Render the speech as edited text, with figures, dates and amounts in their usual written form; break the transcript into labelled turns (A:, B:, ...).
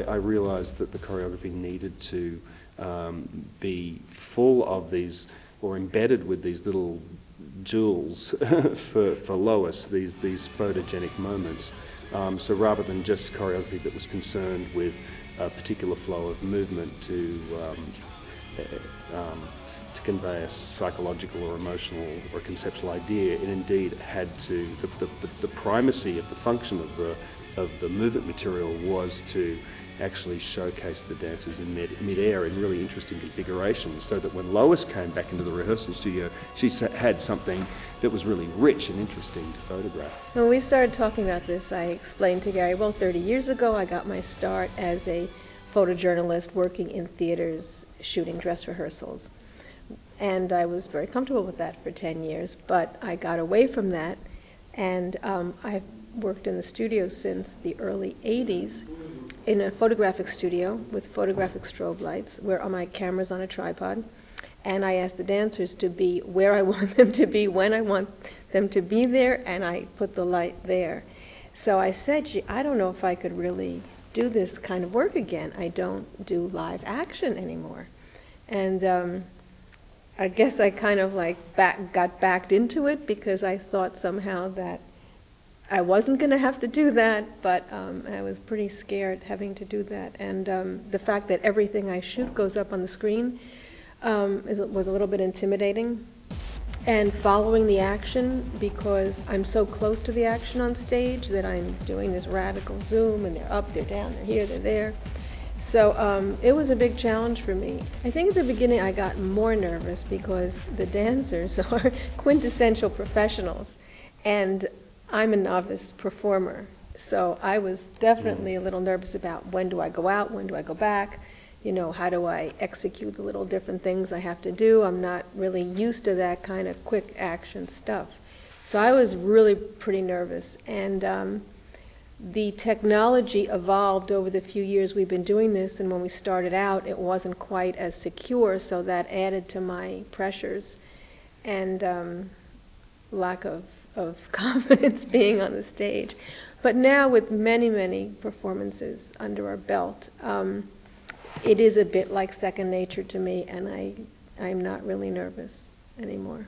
A: I realised that the choreography needed to be full of these, or embedded with these little jewels for Lois, these photogenic moments. So rather than just choreography that was concerned with a particular flow of movement to convey a psychological or emotional or conceptual idea, it indeed had to, the primacy of the function of the movement material was to actually showcase the dancers in mid-air in really interesting configurations, so that when Lois came back into the rehearsal studio, she had something that was really rich and interesting to photograph.
B: When we started talking about this, I explained to Gary, well, 30 years ago I got my start as a photojournalist working in theaters shooting dress rehearsals. And I was very comfortable with that for 10 years, but I got away from that, and I've worked in the studio since the early 80s in a photographic studio with photographic strobe lights where my camera's on a tripod, and I ask the dancers to be where I want them to be, when I want them to be there, and I put the light there. So I said, gee, I don't know if I could really do this kind of work again. I don't do live action anymore. And I guess I kind of like got backed into it because I thought somehow that I wasn't going to have to do that, but I was pretty scared having to do that. And the fact that everything I shoot goes up on the screen was a little bit intimidating. And following the action, because I'm so close to the action on stage that I'm doing this radical zoom, and they're up, they're down, they're here, they're there. So it was a big challenge for me. I think at the beginning I got more nervous because the dancers are quintessential professionals, and I'm a novice performer. So I was definitely a little nervous about when do I go out, when do I go back, you know, how do I execute the little different things I have to do. I'm not really used to that kind of quick action stuff. So I was really pretty nervous. And the technology evolved over the few years we've been doing this, and when we started out it wasn't quite as secure, so that added to my pressures and lack of confidence being on the stage. But now, with many, many performances under our belt, it is a bit like second nature to me, and I'm not really nervous anymore.